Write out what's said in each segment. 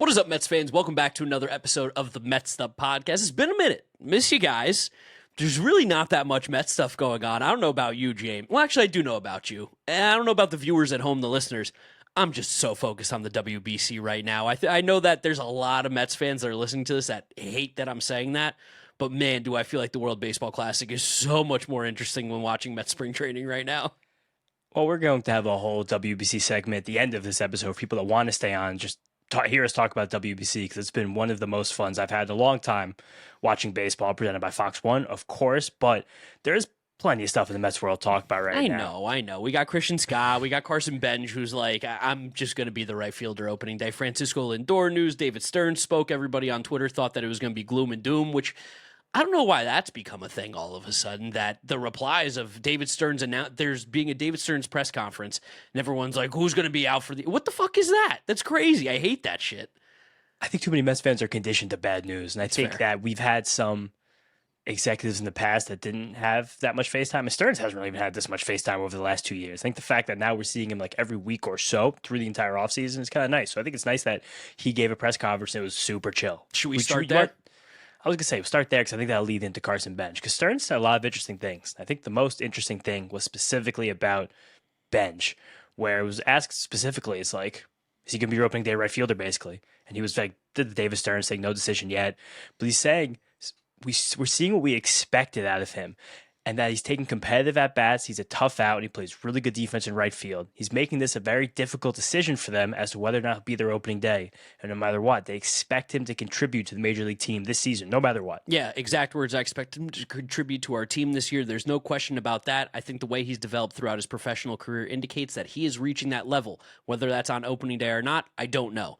What is up, Mets fans? Welcome back to another episode of the Mets'd podcast. It's been a minute. Miss you guys. There's really not that much Mets stuff going on. I don't know about you, James. Well, actually, I do know about you. And I don't know about the viewers at home, the listeners. I'm just so focused on the WBC right now. I know that there's a lot of Mets fans that are listening to this that hate that I'm saying that. But man, do I feel like the World Baseball Classic is so much more interesting when watching Mets spring training right now. Well, we're going to have a whole WBC segment at the end of this episode for people that want to stay on, just hear us talk about WBC, because it's been one of the most funs I've had in a long time watching baseball, presented by Fox 1, of course, but there's plenty of stuff in the Mets world to talk about right now. I know. We got Christian Scott. We got Carson Benge, who's like, I'm just going to be the right fielder opening day. Francisco Lindor news. David Stearns spoke. Everybody on Twitter thought that it was going to be gloom and doom, which I don't know why that's become a thing all of a sudden, that the replies of David Stearns there's being a David Stearns press conference, and everyone's like, who's going to be out for what the fuck is that? That's crazy. I hate that shit. I think too many Mets fans are conditioned to bad news, and I think fair. that we've had some executives in the past that didn't have that much face time, and Stearns hasn't really even had this much face time over the last 2 years. I think the fact that now we're seeing him like every week or so through the entire offseason is kind of nice. So I think it's nice that he gave a press conference and it was super chill. Should we start there? I was going to say, we'll start there because I think that'll lead into Carson Benge. Because Stearns said a lot of interesting things. I think the most interesting thing was specifically about Benge, where it was asked specifically, it's like, is he going to be your opening day right fielder, basically? And he was like, did the David Stearns saying no decision yet. But he's saying, we're seeing what we expected out of him, and that he's taking competitive at-bats. He's a tough out, and he plays really good defense in right field. He's making this a very difficult decision for them as to whether or not he'll be their opening day. And no matter what, they expect him to contribute to the Major League team this season, no matter what. Yeah, exact words. I expect him to contribute to our team this year. There's no question about that. I think the way he's developed throughout his professional career indicates that he is reaching that level. Whether that's on opening day or not, I don't know.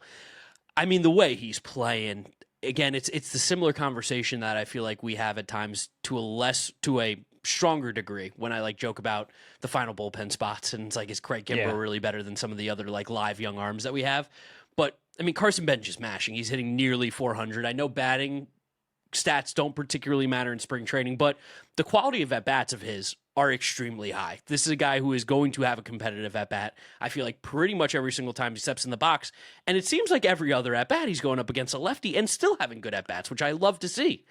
I mean, the way he's playing, again, it's the similar conversation that I feel like we have at times to a stronger degree when I like joke about the final bullpen spots, and it's like, is Craig Kimbrell really better than some of the other like live young arms that we have? But I mean, Carson Benge is mashing. He's hitting nearly 400. I know batting stats don't particularly matter in spring training, but the quality of at-bats of his are extremely high. This is a guy who is going to have a competitive at-bat, I feel like, pretty much every single time he steps in the box. And it seems like every other at-bat he's going up against a lefty and still having good at-bats, which I love to see.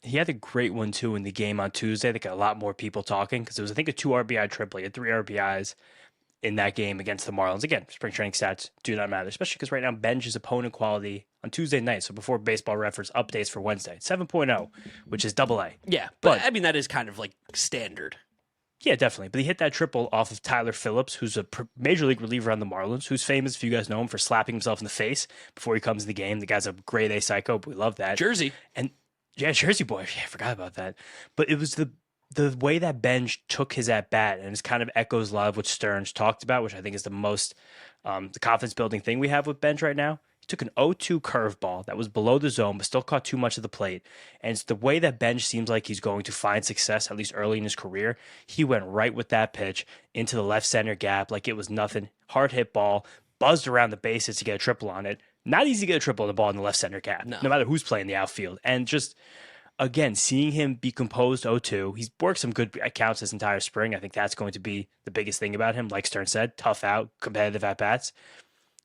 He had a great one, too, in the game on Tuesday. That got a lot more people talking because it was, I think, a 2 RBI triple. He had 3 RBIs in that game against the Marlins. Again, spring training stats do not matter, especially because right now Benge's opponent quality on Tuesday night, so before Baseball Reference updates for Wednesday, 7.0, which is AA. Yeah, but I mean, that is kind of like standard. Yeah, definitely. But he hit that triple off of Tyler Phillips, who's a major league reliever on the Marlins, who's famous, if you guys know him, for slapping himself in the face before he comes in the game. The guy's a grade A psycho, but we love that. Jersey. And yeah, Jersey boy. Yeah, I forgot about that. But it was the way that Benge took his at-bat, and it kind of echoes a lot of what Stearns talked about, which I think is the most the confidence-building thing we have with Benge right now. He took an 0-2 curveball that was below the zone, but still caught too much of the plate. And it's the way that Benge seems like he's going to find success, at least early in his career. He went right with that pitch into the left center gap like it was nothing. Hard hit ball, buzzed around the bases to get a triple on it. Not easy to get a triple on the ball in the left center gap, no matter who's playing the outfield. And just, again, seeing him be composed 0-2, he's worked some good accounts this entire spring. I think that's going to be the biggest thing about him. Like Stern said, tough out, competitive at-bats.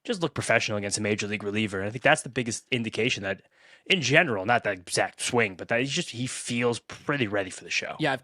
Just look professional against a major league reliever. And I think that's the biggest indication that, in general, not that exact swing, but that he feels pretty ready for the show. Yeah,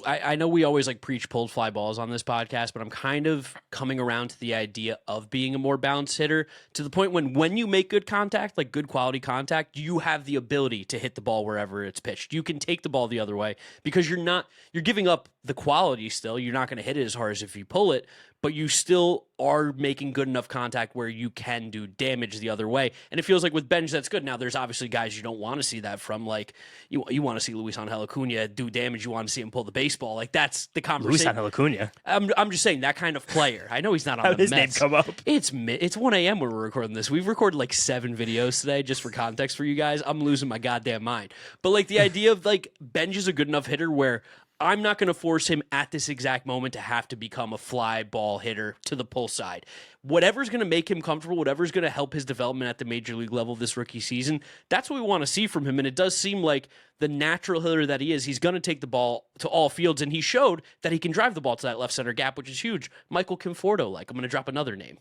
I know we always like preach pulled fly balls on this podcast, but I'm kind of coming around to the idea of being a more balanced hitter, to the point when you make good contact, like good quality contact, you have the ability to hit the ball wherever it's pitched. You can take the ball the other way because you're giving up the quality still. You're not going to hit it as hard as if you pull it, but you still are making good enough contact where you can do damage the other way. And it feels like with Benge, that's good. Now, there's obviously guys you don't want to see that from. Like, you want to see Luis Angel Acuna do damage. You want to see him pull the baseball. Like, that's the conversation. Luis Angel Acuna? I'm just saying, that kind of player. I know he's not on How'd the his Mets. name come up? It's 1 a.m. when we're recording this. We've recorded like 7 videos today, just for context for you guys. I'm losing my goddamn mind. But like the idea of like Benge is a good enough hitter where I'm not going to force him at this exact moment to have to become a fly ball hitter to the pull side. Whatever's going to make him comfortable, whatever's going to help his development at the major league level this rookie season, that's what we want to see from him. And it does seem like the natural hitter that he is, he's going to take the ball to all fields. And he showed that he can drive the ball to that left center gap, which is huge. Michael Conforto, like, I'm going to drop another name.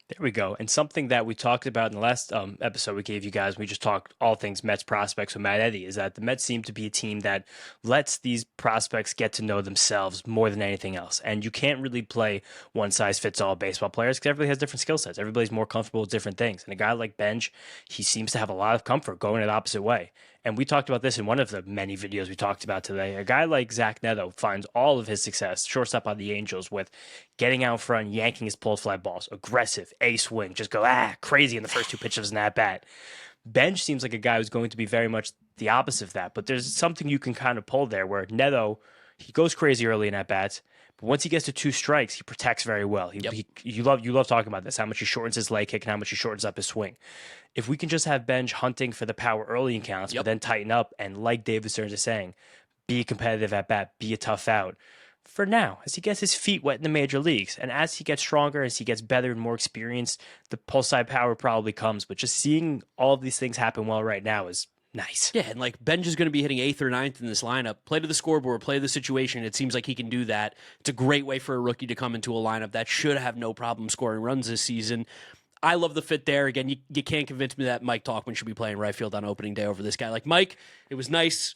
There we go. And something that we talked about in the last episode we gave you guys, we just talked all things Mets prospects with Matt Eddy, is that the Mets seem to be a team that lets these prospects get to know themselves more than anything else. And you can't really play one size fits all baseball players because everybody has different skill sets. Everybody's more comfortable with different things. And a guy like Benge, he seems to have a lot of comfort going the opposite way. And we talked about this in one of the many videos we talked about today. A guy like Zach Neto finds all of his success, shortstop on the Angels, with getting out front, yanking his pulled fly balls, aggressive, a swing, just go crazy in the first two pitches of an at bat. Benge seems like a guy who's going to be very much the opposite of that, but there's something you can kind of pull there where Neto, he goes crazy early in at bats, but once he gets to 2 strikes, he protects very well. You love talking about this, how much he shortens his leg kick and how much he shortens up his swing. If we can just have Benge hunting for the power early in counts, but then tighten up and, like David Stearns is saying, be competitive at bat, be a tough out. For now, as he gets his feet wet in the major leagues, and as he gets stronger, as he gets better and more experienced, the pull side power probably comes. But just seeing all of these things happen well right now is nice. Yeah, and like Benge is going to be hitting 8th or 9th in this lineup. Play to the scoreboard, play the situation. It seems like he can do that. It's a great way for a rookie to come into a lineup that should have no problem scoring runs this season. I love the fit there. Again, you can't convince me that Mike Tauchman should be playing right field on opening day over this guy. Like, Mike, it was nice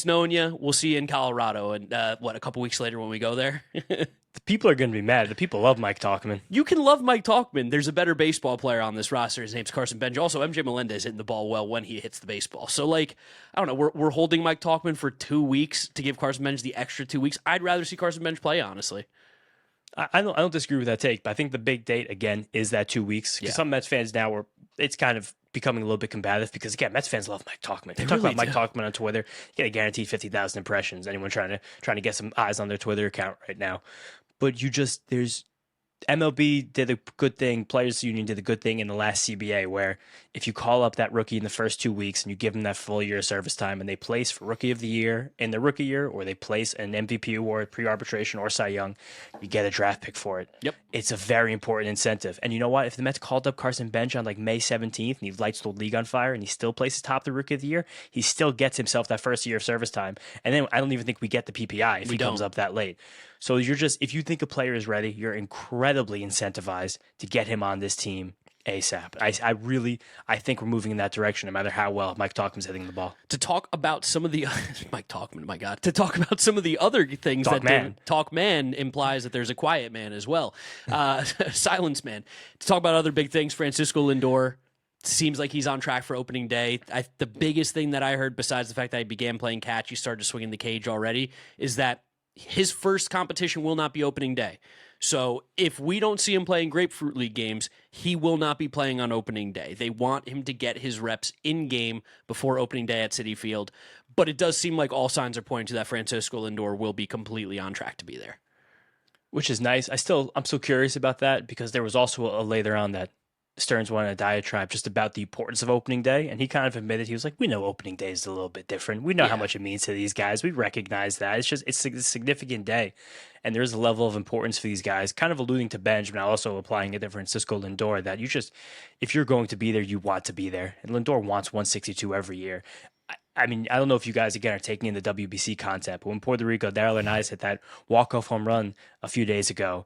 knowing you. We'll see you in Colorado. And a couple weeks later when we go there? The people are going to be mad. The people love Mike Tauchman. You can love Mike Tauchman. There's a better baseball player on this roster. His name's Carson Benge. Also, MJ Melendez hitting the ball well when he hits the baseball. So, like, I don't know. We're holding Mike Tauchman for 2 weeks to give Carson Benge the extra 2 weeks. I'd rather see Carson Benge play, honestly. I don't disagree with that take, but I think the big date, again, is that 2 weeks. Because some Mets fans now, it's kind of becoming a little bit combative because, again, Mets fans love Mike Tauchman. They talk really about Mike Tauchman on Twitter. You get a guaranteed 50,000 impressions. Anyone trying to get some eyes on their Twitter account right now. But there's MLB did a good thing, Players Union did a good thing in the last CBA where if you call up that rookie in the first 2 weeks and you give them that full year of service time and they place for Rookie of the Year in their rookie year or they place an MVP award, pre-arbitration or Cy Young, you get a draft pick for it. Yep. It's a very important incentive. And you know what? If the Mets called up Carson Benge on like May 17th and he lights the league on fire and he still places top the Rookie of the Year, he still gets himself that first year of service time. And then I don't even think we get the PPI if he comes up that late. So if you think a player is ready, you're incredibly incentivized to get him on this team ASAP. I think we're moving in that direction, no matter how well Mike Tauchman's hitting the ball. To talk about some of the Mike Tauchman, my God, to talk about some of the other things Talk man implies that there's a quiet man as well, silence man. To talk about other big things, Francisco Lindor. Seems like he's on track for opening day. The biggest thing that I heard, besides the fact that he began playing catch, he started swinging the cage already, is that his first competition will not be opening day. So if we don't see him playing Grapefruit League games, he will not be playing on opening day. They want him to get his reps in game before opening day at Citi Field. But it does seem like all signs are pointing to that Francisco Lindor will be completely on track to be there. Which is nice. I'm so curious about that because there was also a later on that Stearns wanted a diatribe just about the importance of opening day, and he kind of admitted, he was like, we know opening day is a little bit different. We know how much it means to these guys. We recognize that. It's a significant day, and there's a level of importance for these guys, kind of alluding to Benge, but also applying it to Francisco Lindor, that if you're going to be there, you want to be there, and Lindor wants 162 every year. I mean, I don't know if you guys, again, are taking in the WBC content, but when Puerto Rico, Darryl Hernandez hit that walk-off home run a few days ago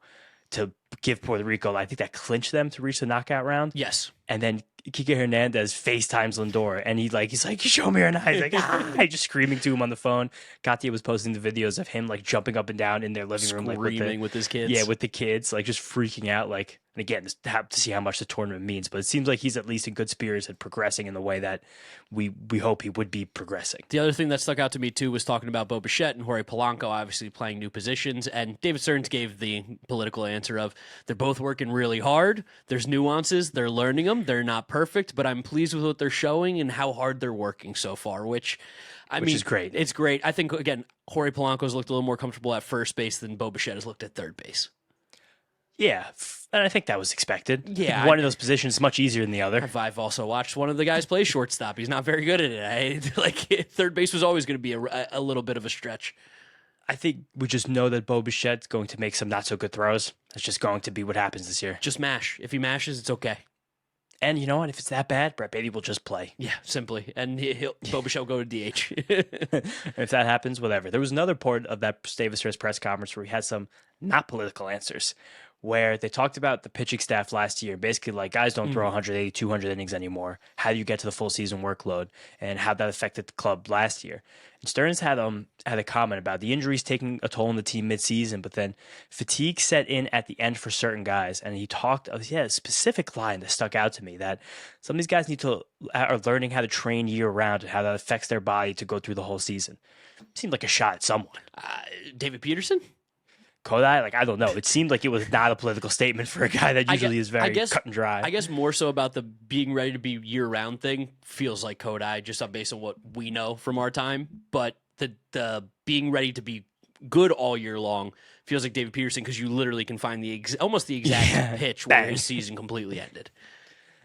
to give Puerto Rico, I think that clinched them to reach the knockout round. Yes. And then Kike Hernandez FaceTimes Lindor, and he's like, show me your knife. He's like, just screaming to him on the phone. Katia was posting the videos of him like jumping up and down in their living room, screaming with his kids. Yeah, with the kids, like just freaking out. Like, and again, to see how much the tournament means, but it seems like he's at least in good spirits and progressing in the way that we hope he would be progressing. The other thing that stuck out to me too was talking about Bo Bichette and Jorge Polanco obviously playing new positions, and David Stearns gave the political answer of they're both working really hard. There's nuances, they're learning them, they're not perfect, but I'm pleased with what they're showing and how hard they're working so far, which is great. It's great. I think, again, Jorge Polanco's looked a little more comfortable at first base than Bo Bichette has looked at third base. Yeah, and I think that was expected. Yeah, one of those positions is much easier than the other. I've also watched one of the guys play shortstop. He's not very good at it. Third base was always going to be a little bit of a stretch. I think we just know that Bo Bichette's going to make some not so good throws. That's just going to be what happens this year. Just mash. If he mashes, it's okay. And you know what? If it's that bad, Brett Baty will just play. Yeah, simply. And Bo Bichette will go to DH. If that happens, whatever. There was another part of that David Stearns press conference where he had some not political answers, where they talked about the pitching staff last year. Basically, like, guys don't throw 180, 200 innings anymore. How do you get to the full season workload, and how that affected the club last year? And Stearns had a comment about the injuries taking a toll on the team midseason, but then fatigue set in at the end for certain guys. And he talked of a specific line that stuck out to me, that some of these guys are learning how to train year round and how that affects their body to go through the whole season. Seemed like a shot at someone. David Peterson? Kodai, like, I don't know. It seemed like it was not a political statement for a guy that usually is very cut and dry. I guess more so about the being ready to be year-round thing feels like Kodai, just based on what we know from our time. But the being ready to be good all year long feels like David Peterson, because you literally can find almost the exact pitch where his season completely ended.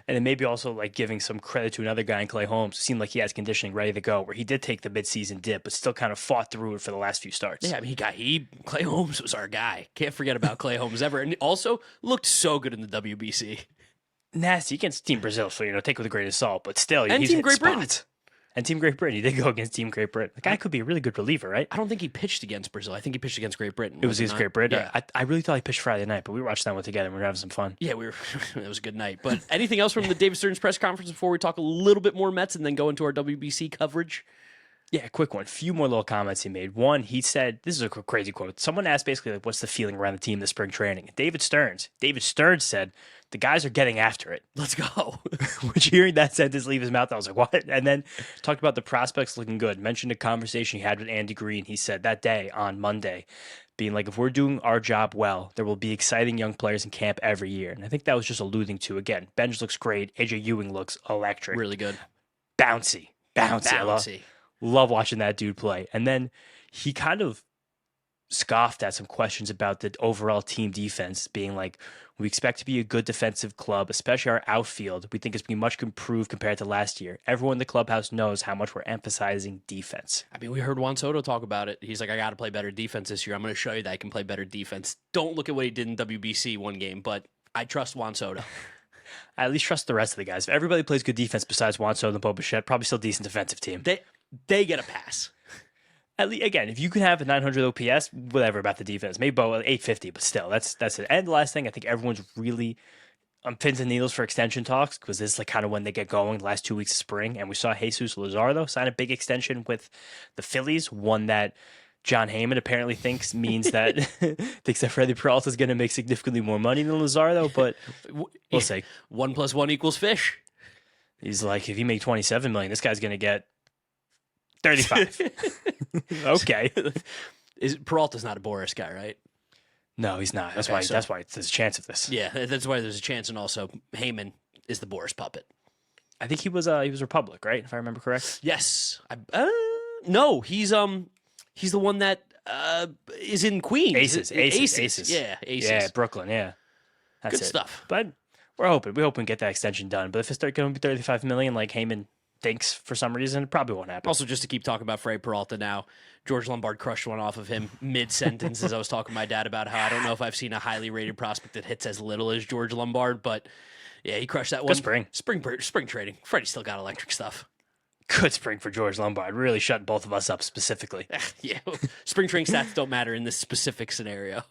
And then maybe also like giving some credit to another guy in Clay Holmes. It seemed like he has conditioning ready to go, where he did take the midseason dip, but still kind of fought through it for the last few starts. Yeah, I mean, Clay Holmes was our guy. Can't forget about Clay Holmes ever. And also looked so good in the WBC. Nasty against Team Brazil, so, take it with a grain of salt, but still. And he's Team Great Britain. And Team Great Britain. He did go against Team Great Britain. The guy could be a really good reliever, right? I don't think he pitched against Brazil. I think he pitched against Great Britain. It was against Great Britain? Yeah. I really thought he pitched Friday night, but we watched that one together and we were having some fun. Yeah, it was a good night. But anything else from the David Stearns press conference before we talk a little bit more Mets and then go into our WBC coverage? Yeah, quick one. Few more little comments he made. One, he said, this is a crazy quote. Someone asked basically, like, what's the feeling around the team this spring training? David Stearns said, the guys are getting after it. Let's go. Which, hearing that sentence leave his mouth, I was like, what? And then talked about the prospects looking good. Mentioned a conversation he had with Andy Green. He said that day on Monday, being like, if we're doing our job well, there will be exciting young players in camp every year. And I think that was just alluding to, again, Benge looks great. AJ Ewing looks electric. Really good. Bouncy. Love watching that dude play. And then he kind of scoffed at some questions about the overall team defense, being like, we expect to be a good defensive club, especially our outfield. We think it's been much improved compared to last year. Everyone in the clubhouse knows how much we're emphasizing defense. I mean, we heard Juan Soto talk about it. He's like, I got to play better defense this year. I'm going to show you that I can play better defense. Don't look at what he did in WBC one game, but I trust Juan Soto. I at least trust the rest of the guys. If everybody plays good defense besides Juan Soto and Bo Bichette, probably still a decent defensive team. They get a pass. At least, again, if you can have a 900 OPS, whatever about the defense. Maybe Bo 850, but still, that's it. And the last thing, I think everyone's really on pins and needles for extension talks, because this is like kind of when they get going the last 2 weeks of spring. And we saw Jesus Luzardo sign a big extension with the Phillies, one that John Heyman apparently thinks means that Freddie Peralta is going to make significantly more money than Luzardo, but we'll see. 1 + 1 = fish. He's like, if you make $27 million, this guy's going to get 35. Okay. Peralta's not a Boris guy, right? No, he's not. That's why there's a chance of this. Yeah, that's why there's a chance, and also Heyman is the Boris puppet. I think he was Republic, right? If I remember correct. Yes. No, he's the one that is in Queens. Aces. Yeah, Aces. Yeah, Brooklyn. Yeah, that's good stuff. But we're hoping we get that extension done. But if it's going to be $35 million, like Heyman thinks for some reason, it probably won't happen. Also, just to keep talking about Freddie Peralta now, George Lombard crushed one off of him mid-sentence as I was talking to my dad about how I don't know if I've seen a highly rated prospect that hits as little as George Lombard, but yeah, he crushed that one. Good Spring trading. Freddie still got electric stuff. Good spring for George Lombard. Really shut both of us up specifically. Yeah, spring training stats don't matter in this specific scenario.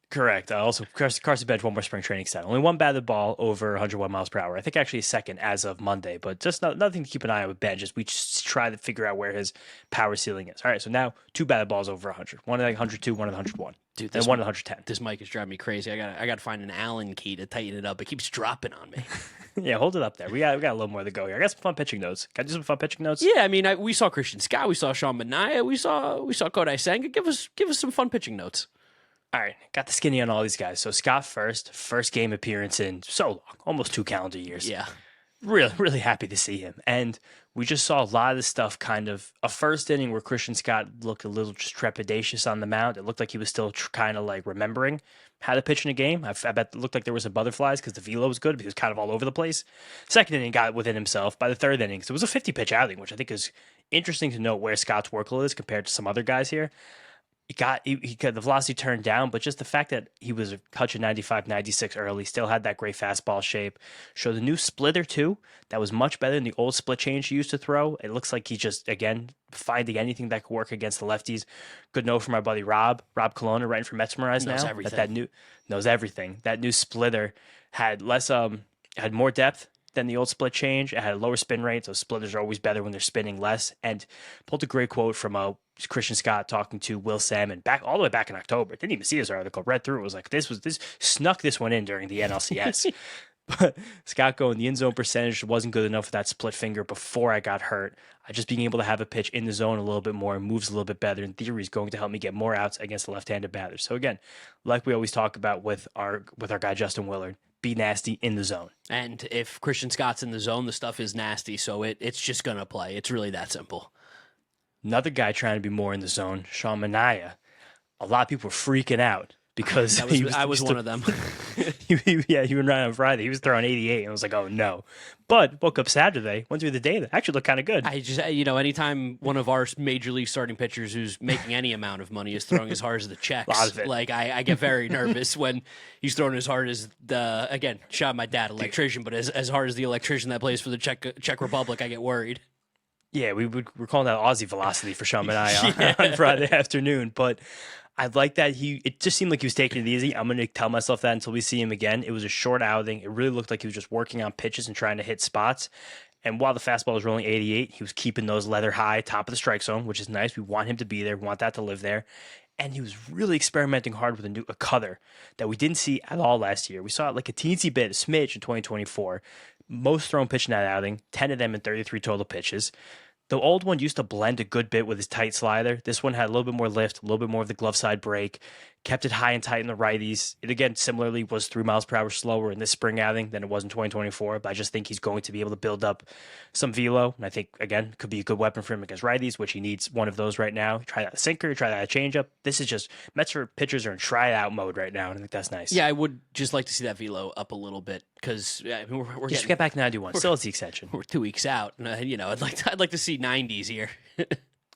Correct. Also, Carson Benge, one more spring training stat. Only one batted ball over 101 miles per hour. I think actually a second as of Monday, but just nothing to keep an eye on with Benge. We just try to figure out where his power ceiling is. All right, so now 2 batted balls over 100. One at 102, one at 101. Dude, and one at 110. This mic is driving me crazy. I got to find an Allen key to tighten it up. It keeps dropping on me. Yeah, hold it up there. We got a little more to go here. I got some fun pitching notes. Can I do some fun pitching notes? Yeah, I mean, we saw Christian Scott, we saw Sean Manaea, we saw Kodai Senga. Give us some fun pitching notes. All right, got the skinny on all these guys. So Scott first game appearance in so long, almost 2 calendar years. Yeah. Really, really happy to see him. And we just saw a lot of this stuff, kind of a first inning where Christian Scott looked a little just trepidatious on the mound. It looked like he was still kind of like remembering how to pitch in a game. I bet it looked like there was some butterflies because the velo was good, but he was kind of all over the place. Second inning got within himself. By the third inning, so it was a 50-pitch outing, which I think is interesting to note where Scott's workload is compared to some other guys here. he got the velocity turned down, but just the fact that he was touching 95, 96 early, still had that great fastball shape. Showed the new splitter too. That was much better than the old split change he used to throw. It looks like he just, again, finding anything that could work against the lefties. Good note from my buddy Rob Colonna, writing for Mets'd now. Knows everything. That new knows everything. That new splitter had had more depth than the old split change. It had a lower spin rate, so splitters are always better when they're spinning less. And pulled a great quote from Christian Scott talking to Will Salmon all the way back in October. Didn't even see his article. Read through it. Was like, this snuck this one in during the NLCS. But Scott going, the in zone percentage wasn't good enough for that split finger before I got hurt. Just being able to have a pitch in the zone a little bit more, moves a little bit better. In theory, is going to help me get more outs against the left-handed batters. So again, like we always talk about with our guy Justin Willard, be nasty in the zone. And if Christian Scott's in the zone, the stuff is nasty, so it's just going to play. It's really that simple. Another guy trying to be more in the zone, Sean Manaea. A lot of people were freaking out because I was one of them. he went right on Friday. He was throwing 88, and I was like, oh no. But woke up Saturday, went through the day, that actually looked kind of good. I just, anytime one of our major league starting pitchers who's making any amount of money is throwing as hard as the checks, A lot of it. like I get very nervous when he's throwing as hard as again, shout out my dad, electrician, but as hard as the electrician that plays for the Czech Republic, I get worried. Yeah, we're calling that Aussie velocity for Sean Manaea on Friday afternoon. But I like that it just seemed like he was taking it easy. I'm going to tell myself that until we see him again. It was a short outing. It really looked like he was just working on pitches and trying to hit spots. And while the fastball was rolling 88, he was keeping those leather high, top of the strike zone, which is nice. We want him to be there. We want that to live there. And he was really experimenting hard with a cutter that we didn't see at all last year. We saw it like a teensy bit, a smidge in 2024. Most thrown pitch in that outing, 10 of them in 33 total pitches. The old one used to blend a good bit with his tight slider. This one had a little bit more lift, a little bit more of the glove side break, kept it high and tight in the righties. It, again, similarly was 3 miles per hour slower in this spring outing than it was in 2024, but I just think he's going to be able to build up some velo, and I think, again, could be a good weapon for him against righties, which he needs one of those right now. Try that sinker, try that changeup. This is just, Mets pitchers are in try-out mode right now, and I think that's nice. Yeah, I would just like to see that velo up a little bit, because we're just get back 91. Still it's the extension. We're 2 weeks out, and I'd like to see 90s here.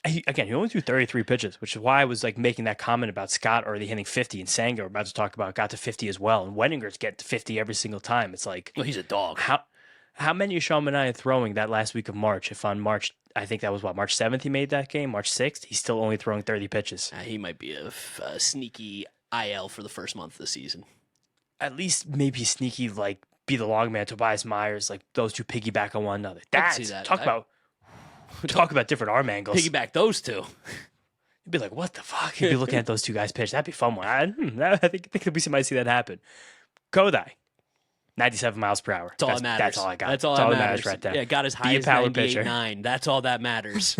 He only threw 33 pitches, which is why I was like making that comment about Scott already hitting 50, and Senga, we're about to talk about, got to 50 as well. And Wenninger's getting to 50 every single time. It's like, well, he's a dog. How many is Sean Manaea throwing that last week of March? If on March, I think that was March 7th he made that game, March 6th, he's still only throwing 30 pitches. He might be a sneaky IL for the first month of the season. At least maybe sneaky, like be the long man, Tobias Myers, like those two piggyback on one another. Talk about different arm angles. Piggyback those two. You'd be like, what the fuck? You'd be looking at those two guys pitch. That'd be fun one. I think we might see that happen. Kodai, 97 miles per hour. That's all that matters. That's all I got. That's all that matters right there. Yeah, got as high as 98.9. That's all that matters.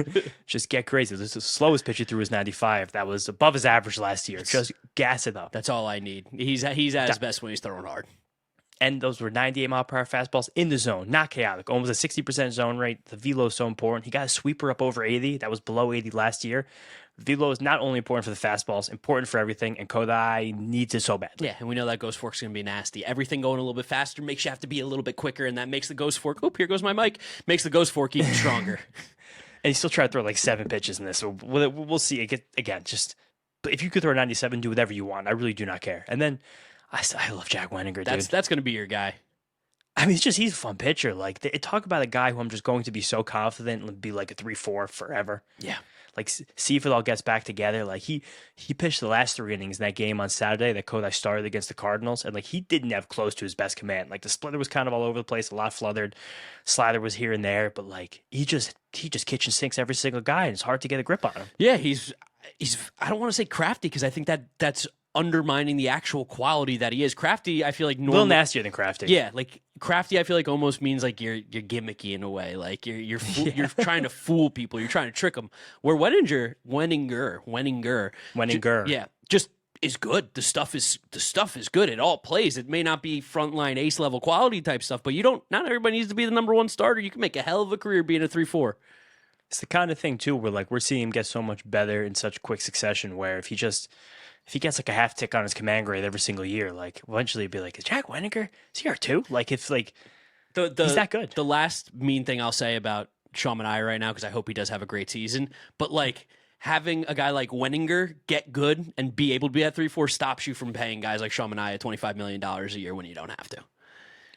Just get crazy. The slowest pitch he threw was 95. That was above his average last year. Just gas it up. That's all I need. He's at his best when he's throwing hard. And those were 98 mile per hour fastballs in the zone, not chaotic. Almost a 60% zone rate. The velo is so important. He got a sweeper up over 80. That was below 80 last year. Velo is not only important for the fastballs, important for everything, and Kodai needs it so badly. Yeah, and we know that ghost fork's going to be nasty. Everything going a little bit faster makes you have to be a little bit quicker, and that makes the ghost fork, oh, here goes my mic, makes the ghost fork even stronger. And he still tried to throw like 7 pitches in this, so we'll see. Again, but if you could throw 97, do whatever you want. I really do not care. And then I love Jack Wenninger, dude. That's going to be your guy. I mean, he's a fun pitcher. Like, talk about a guy who I'm just going to be so confident and be like a 3-4 forever. Yeah. Like, see if it all gets back together. Like, he pitched the last 3 innings in that game on Saturday that Kodai started against the Cardinals, and like he didn't have close to his best command. Like, the splitter was kind of all over the place, a lot fluttered. Slider was here and there, but like he just kitchen sinks every single guy, and it's hard to get a grip on him. Yeah, he's I don't want to say crafty because I think that's undermining the actual quality that he is. Crafty, I feel like a little nastier than crafty. Yeah, like crafty, I feel like almost means like you're gimmicky in a way. Like you're trying to fool people. You're trying to trick them. Where Wenninger, yeah, just is good. The stuff is good. It all plays. It may not be frontline ace level quality type stuff, but not everybody needs to be the number 1 starter. You can make a hell of a career being a 3-4. It's the kind of thing too where like we're seeing him get so much better in such quick succession where if he gets like a half tick on his command grade every single year, like eventually it'd be like, is Jack Wenninger, is he R2? Like if like he's that good. The last mean thing I'll say about Sean Manaea right now, because I hope he does have a great season, but like having a guy like Wenninger get good and be able to be at 3-4 stops you from paying guys like Sean Manaea $25 million a year when you don't have to.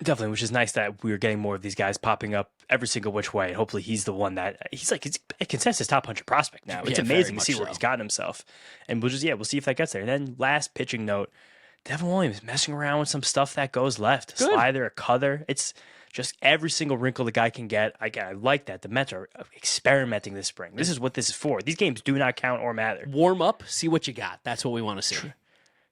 Definitely, which is nice that we're getting more of these guys popping up every single which way. And hopefully he's the one that he's a consensus top 100 prospect now. It's amazing to see where he's gotten himself. And we'll see if that gets there. And then last pitching note, Devin Williams messing around with some stuff that goes left. A slider, a cutter. It's just every single wrinkle the guy can get. I like that. The Mets are experimenting this spring. This is what this is for. These games do not count or matter. Warm up, see what you got. That's what we want to see.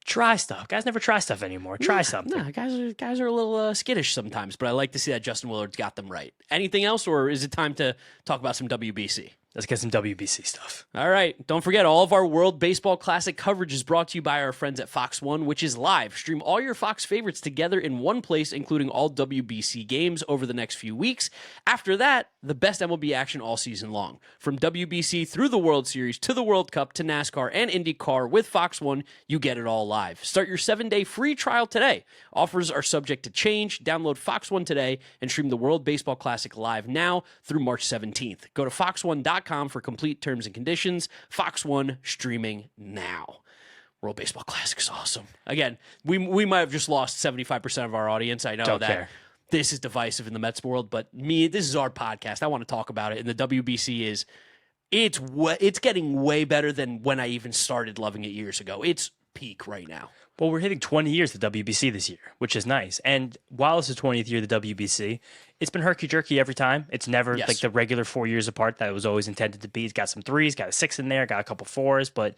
Try stuff. Guys never try stuff anymore. Try something. Nah, guys are a little skittish sometimes, but I like to see that Justin Willard's got them right. Anything else, or is it time to talk about some WBC? Let's get some WBC stuff. All right. Don't forget, all of our World Baseball Classic coverage is brought to you by our friends at Fox One, which is live. Stream all your Fox favorites together in one place, including all WBC games over the next few weeks. After that, the best MLB action all season long. From WBC through the World Series to the World Cup to NASCAR and IndyCar, with Fox One, you get it all live. Start your 7-day free trial today. Offers are subject to change. Download Fox One today and stream the World Baseball Classic live now through March 17th. Go to fox1.com for complete terms and conditions. Fox One, streaming now. World Baseball Classic is awesome. Again, we might have just lost 75% of our audience. I know Don't that care. This is divisive in the Mets world, but this is our podcast. I want to talk about it. And the WBC it's getting way better than when I even started loving it years ago. It's peak right now. Well, we're hitting 20 years of WBC this year, which is nice. And while it's the 20th year of the WBC, it's been herky-jerky every time. It's never like the regular 4 years apart that it was always intended to be. It's got some threes, got a 6 in there, got a couple 4s, but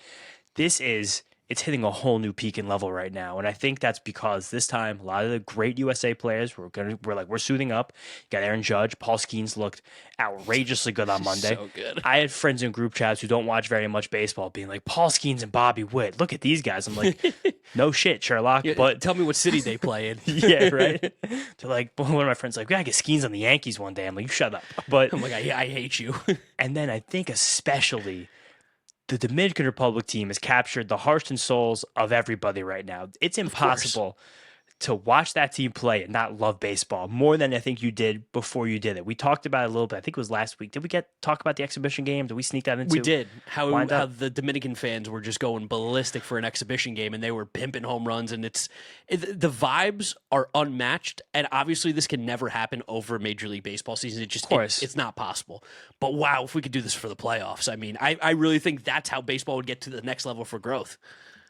it's hitting a whole new peak and level right now. And I think that's because this time, a lot of the great USA players we're suiting up. You got Aaron Judge. Paul Skeens looked outrageously good on Monday. So good. I had friends in group chats who don't watch very much baseball being like, Paul Skeens and Bobby Witt, look at these guys. I'm like, no shit, Sherlock. Yeah, but tell me what city they play in. yeah, right. They're like, one of my friends like, we gotta get Skeens on the Yankees one day. I'm like, you shut up. But I'm like, I hate you. and then I think especially the Dominican Republic team has captured the hearts and souls of everybody right now. It's impossible to watch that team play and not love baseball more than I think you did before you did it. We talked about it a little bit. I think it was last week. Did we talk about the exhibition game? Did we sneak that into? We did. How the Dominican fans were just going ballistic for an exhibition game, and they were pimping home runs, and the vibes are unmatched. And obviously, this can never happen over a Major League Baseball season. It's not possible. But wow, if we could do this for the playoffs, I mean, I really think that's how baseball would get to the next level for growth.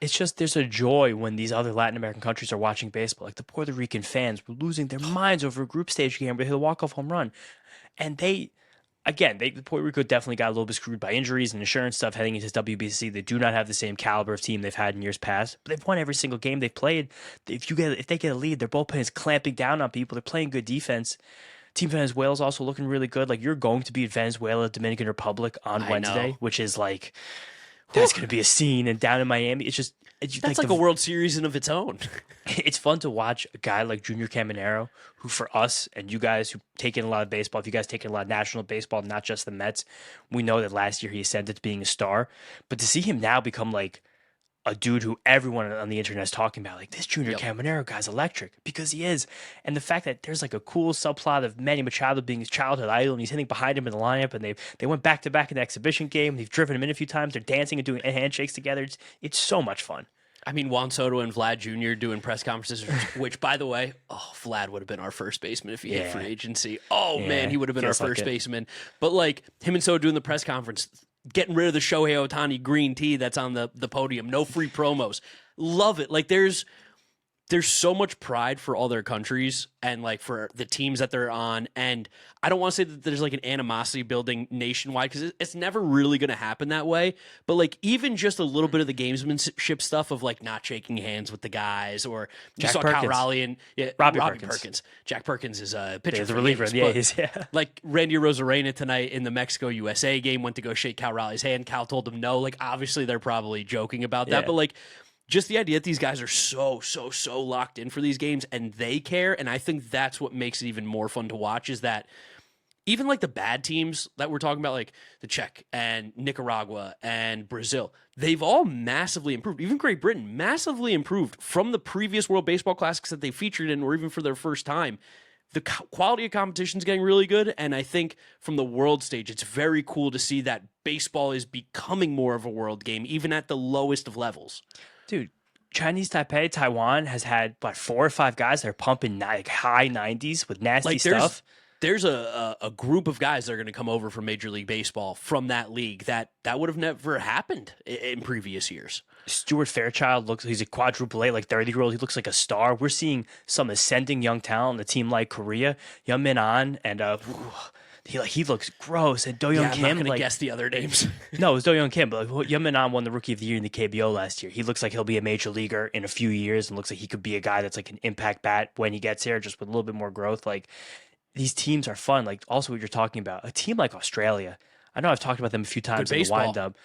It's just there's a joy when these other Latin American countries are watching baseball. Like the Puerto Rican fans were losing their minds over a group stage game where they hit a walk-off home run. And Puerto Rico definitely got a little bit screwed by injuries and insurance stuff heading into WBC. They do not have the same caliber of team they've had in years past, but they've won every single game they've played. If they get a lead, their bullpen is clamping down on people. They're playing good defense. Team Venezuela is also looking really good. Like you're going to beat Venezuela, Dominican Republic on Wednesday, which is like that's going to be a scene. And down in Miami, that's like a World Series in of its own. It's fun to watch a guy like Junior Caminero, who for us and you guys who take in a lot of baseball, if you guys take in a lot of national baseball, not just the Mets, we know that last year he ascended to being a star. But to see him now become like a dude who everyone on the internet is talking about, like this Junior Caminero guy's electric, because he is. And the fact that there's like a cool subplot of Manny Machado being his childhood idol and he's hitting behind him in the lineup, and they went back to back in the exhibition game. They've driven him in a few times. They're dancing and doing handshakes together. It's so much fun. I mean, Juan Soto and Vlad Jr. doing press conferences, which, by the way, Vlad would have been our first baseman if he hit free agency. Man, he would have been our first baseman. But like him and Soto doing the press conference, getting rid of the Shohei Ohtani green tea that's on the podium, no free promos. Love it. Like there's so much pride for all their countries and like for the teams that they're on. And I don't want to say that there's like an animosity building nationwide because it's never really going to happen that way. But like even just a little bit of the gamesmanship stuff of like not shaking hands with the guys, or you saw Kyle Raleigh and Robbie Perkins. Jack Perkins is a pitcher. The reliever. Like Randy Rosarena tonight in the Mexico USA game went to go shake Cal Raleigh's hand. Cal told him no. Like obviously they're probably joking about that, but like just the idea that these guys are so locked in for these games and they care. And I think that's what makes it even more fun to watch, is that even like the bad teams that we're talking about, like the Czech and Nicaragua and Brazil, they've all massively improved. Even Great Britain massively improved from the previous World Baseball Classics that they featured in, or even for their first time. the quality of competition is getting really good. And I think from the world stage, it's very cool to see that baseball is becoming more of a world game, even at the lowest of levels. Dude, Chinese Taipei, Taiwan has had what 4 or 5 guys that are pumping like high 90s with nasty Like stuff. there's a group of guys that are going to come over from Major League Baseball from that league that would have never happened in previous years. Stuart Fairchild he's a quadruple A, like 30-year-old. He looks like a star. We're seeing some ascending young talent in a team like Korea, Young Min An, and he looks gross. And Do Young I'm Kim, not going to guess the other names. no, it was Do Young Kim, but Young Min An won the Rookie of the Year in the KBO last year. He looks like he'll be a major leaguer in a few years, and looks like he could be a guy that's like an impact bat when he gets here, just with a little bit more growth. Like these teams are fun. Like also what you're talking about, a team like Australia. I know I've talked about them a few times in the wind up.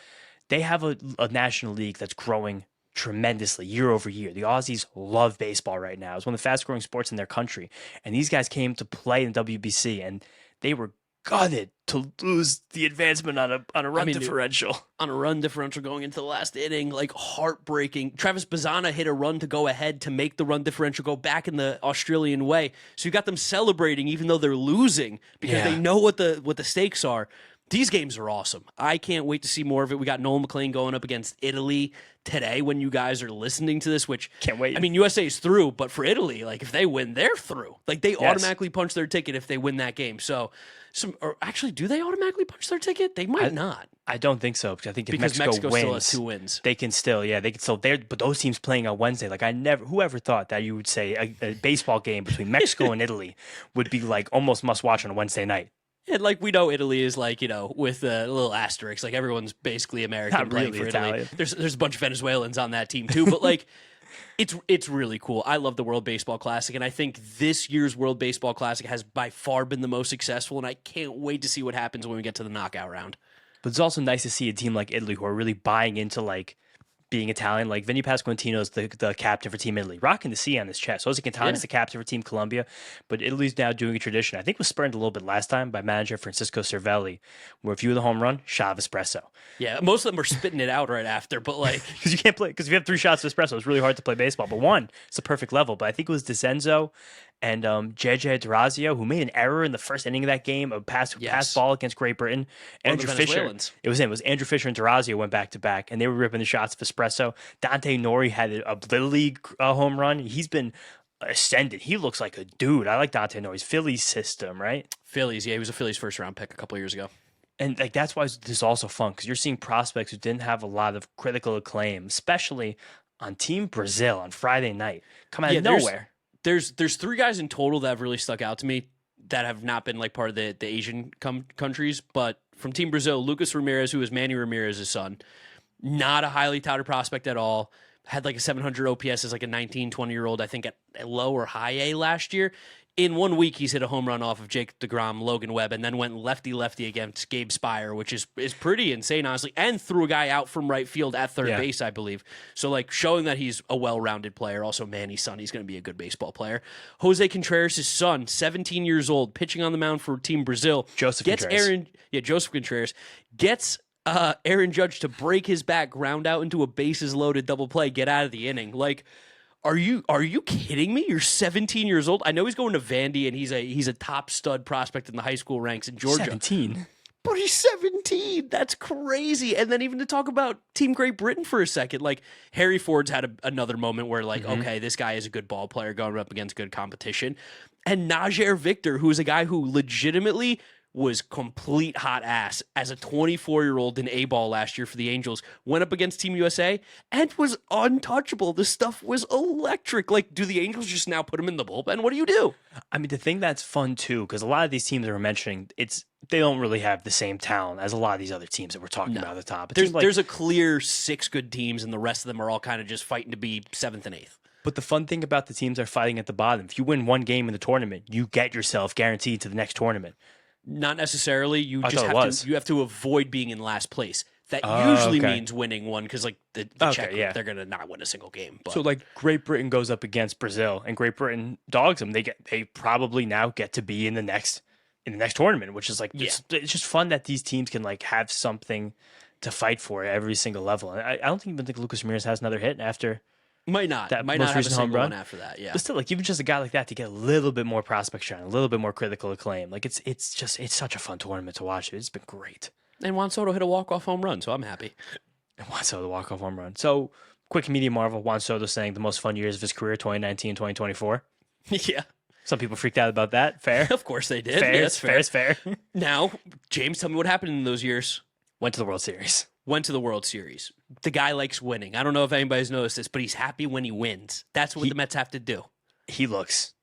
They have a national league that's growing tremendously year over year. The Aussies love baseball right now. It's one of the fast growing sports in their country. And these guys came to play in WBC and they were gutted to lose the advancement on a run differential. On a run differential going into the last inning, like heartbreaking. Travis Bazzana hit a run to go ahead to make the run differential go back in the Australian way. So you got them celebrating even though they're losing because they know what the stakes are. These games are awesome. I can't wait to see more of it. We got Noel McLean going up against Italy today when you guys are listening to this, which can't wait. I mean, USA is through, but for Italy, like if they win, they're through. Like they automatically punch their ticket if they win that game. So or actually, do they automatically punch their ticket? They might not. I don't think so because I think if because Mexico wins, still has 2 wins. They can still, but those teams playing on Wednesday, like whoever thought that you would say a baseball game between Mexico and Italy would be like almost must watch on a Wednesday night. And like we know Italy is like, with a little asterisk, like everyone's basically American Not playing really for Italy. There's a bunch of Venezuelans on that team too, but like it's really cool. I love the World Baseball Classic, and I think this year's World Baseball Classic has by far been the most successful, and I can't wait to see what happens when we get to the knockout round. But it's also nice to see a team like Italy who are really buying into like being Italian. Like Vinny Pasquantino's the captain for Team Italy, rocking the C on his chest. Jose Quintana's the captain for Team Colombia, but Italy's now doing a tradition. I think was spurned a little bit last time by manager Francisco Cervelli, where if you were the home run, shot of espresso. Yeah, most of them are spitting it out right after, but like because you can't play because if you have 3 shots of espresso, it's really hard to play baseball. But one, it's a perfect level. But I think it was DeCenzo and JJ Durazio who made an error in the first inning of that game, a pass ball against Great Britain. Andrew Fisher, it was Andrew Fisher and Durazio went back to back, and they were ripping the shots of espresso. Dante Nori had a Little League home run. He's been ascended. He looks like a dude. I like Dante Nori's Phillies system, right? Phillies, he was a Phillies first round pick a couple of years ago. And like that's why this is also fun because you're seeing prospects who didn't have a lot of critical acclaim, especially on Team Brazil on Friday night. Come out of nowhere. There's 3 guys in total that have really stuck out to me that have not been like part of the Asian countries, but from Team Brazil, Lucas Ramirez, who is Manny Ramirez's son, not a highly touted prospect at all, had like a 700 OPS as like a 19, 20-year-old, I think at low or high A last year. In 1 week, he's hit a home run off of Jacob deGrom, Logan Webb, and then went lefty-lefty against Gabe Spire, which is pretty insane, honestly, and threw a guy out from right field at third base, I believe. So, like, showing that he's a well-rounded player. Also, Manny's son, he's going to be a good baseball player. Jose Contreras' son, 17 years old, pitching on the mound for Team Brazil. Joseph Contreras gets Aaron Judge to break his back, ground out into a bases-loaded double play, get out of the inning. Like, Are you kidding me? You're 17 years old. I know he's going to Vandy, and he's a top stud prospect in the high school ranks in Georgia. 17, but he's 17. That's crazy. And then even to talk about Team Great Britain for a second, like Harry Ford's had another moment where like, okay, this guy is a good ball player going up against good competition, and Najer Victor, who is a guy who legitimately was complete hot ass as a 24-year-old in A-ball last year for the Angels, went up against Team USA and was untouchable. The stuff was electric. Like, do the Angels just now put him in the bullpen? What do you do? I mean, the thing that's fun, too, because a lot of these teams that we're mentioning, they don't really have the same talent as a lot of these other teams that we're talking about at the top. There's a clear 6 good teams, and the rest of them are all kind of just fighting to be 7th and 8th. But the fun thing about the teams that are fighting at the bottom, if you win one game in the tournament, you get yourself guaranteed to the next tournament. Not necessarily. You have to avoid being in last place. That usually means winning one because like the Czech group, they're gonna not win a single game. But. So like Great Britain goes up against Brazil and Great Britain dogs them. They probably now get to be in the next tournament, which is like it's just fun that these teams can like have something to fight for at every single level. And I don't even think Lucas Ramirez has another hit after Might not. That Might most not have a recent home single run? one after that. Yeah. But still, like even just a guy like that to get a little bit more prospect shine, a little bit more critical acclaim. Like it's such a fun tournament to watch. It's been great. And Juan Soto hit a walk-off home run, so I'm happy. And Juan Soto, the walk-off home run. So, quick media marvel, Juan Soto saying the most fun years of his career, 2019, 2024. Yeah. Some people freaked out about that. Fair. Of course they did. Fair. Yeah, It's fair. It's fair. Now, James, tell me what happened in those years. Went to the World Series. Went to the World Series. The guy likes winning. I don't know if anybody's noticed this, but he's happy when he wins. That's what the Mets have to do. He looks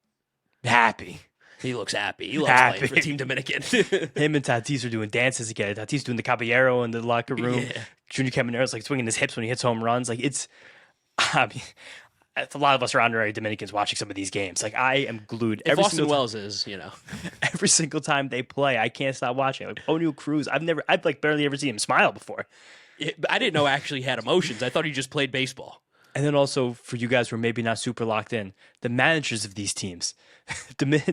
happy. He looks happy. He loves Happy. playing for Team Dominican. Him and Tatis are doing dances together. Tatis doing the caballero in the locker room. Yeah. Junior Caminero's like swinging his hips when he hits home runs. Like I mean, a lot of us are honorary Dominicans watching some of these games. Like I am glued. If Austin single Wells is, every single time they play, I can't stop watching. Like O'Neal Cruz, I've like barely ever seen him smile before. I didn't know actually he had emotions. I thought he just played baseball. And then also for you guys who are maybe not super locked in, the managers of these teams,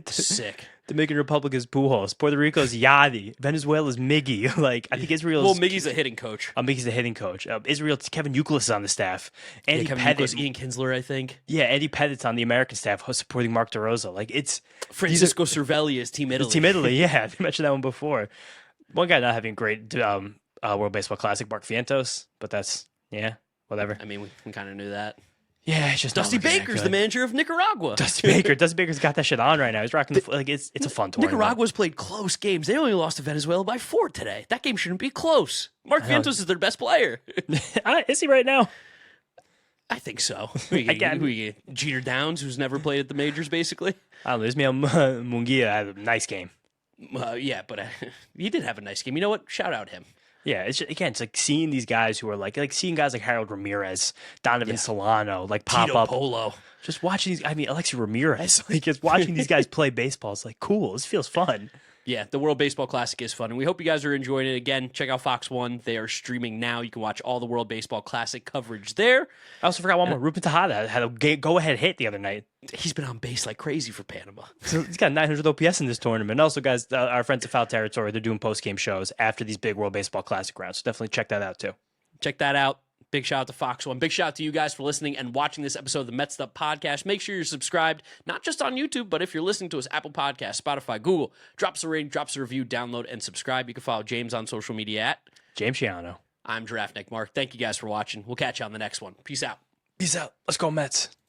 Sick. Dominican Republic is Pujols, Puerto Rico is Yadi, Venezuela is Miggy. Like I think Israel. Well, Miggy's a hitting coach. Miggy's the hitting coach. Israel, Kevin Youkilis is on the staff. Andy Kevin Pettit, Youkilis, Ian Kinsler, I think. yeah, Andy Pettit's on the American staff supporting Mark DeRosa. Like it's Francisco Cervelli is Team Italy. Team Italy. Yeah, I mentioned that one before. One guy not having a great World Baseball Classic, Mark Vientos, but that's whatever. I mean, we kind of knew that. Yeah, it's just not Dusty looking that Baker's the good. manager of Nicaragua. Dusty Baker's got that shit on right now. He's rocking like it's a fun tournament. Nicaragua's played close games. They only lost to Venezuela by 4 today. That game shouldn't be close. Mark Vientos is their best player. Is he right now? I think so. Jeter Downs, who's never played at the majors, basically. I don't know. Ismael Munguia had a nice game. Yeah, but he did have a nice game. You know what? Shout out him. Yeah, it's just, again, it's like seeing these guys who are like seeing guys like Harold Ramirez, Donovan Solano, like pop Tito up. Polo. Just watching these. I mean, Alexi Ramirez, like just watching these guys play baseball. It's like cool. This feels fun. Yeah, the World Baseball Classic is fun, and we hope you guys are enjoying it. Again, check out Fox 1. They are streaming now. You can watch all the World Baseball Classic coverage there. I also forgot one more. Ruben Tejada had a go-ahead hit the other night. He's been on base like crazy for Panama. So he's got 900 OPS in this tournament. And also, guys, our friends at Foul Territory, they're doing post-game shows after these big World Baseball Classic rounds. So definitely check that out, too. Check that out. Big shout out to Fox 1. Big shout out to you guys for listening and watching this episode of the Mets'd podcast. Make sure you're subscribed, not just on YouTube, but if you're listening to us, Apple Podcasts, Spotify, Google. Drop us a rating, drop us a review, download, and subscribe. You can follow James on social media at James Shiano. I'm Giraffe Neck Mark. Thank you guys for watching. We'll catch you on the next one. Peace out. Peace out. Let's go, Mets.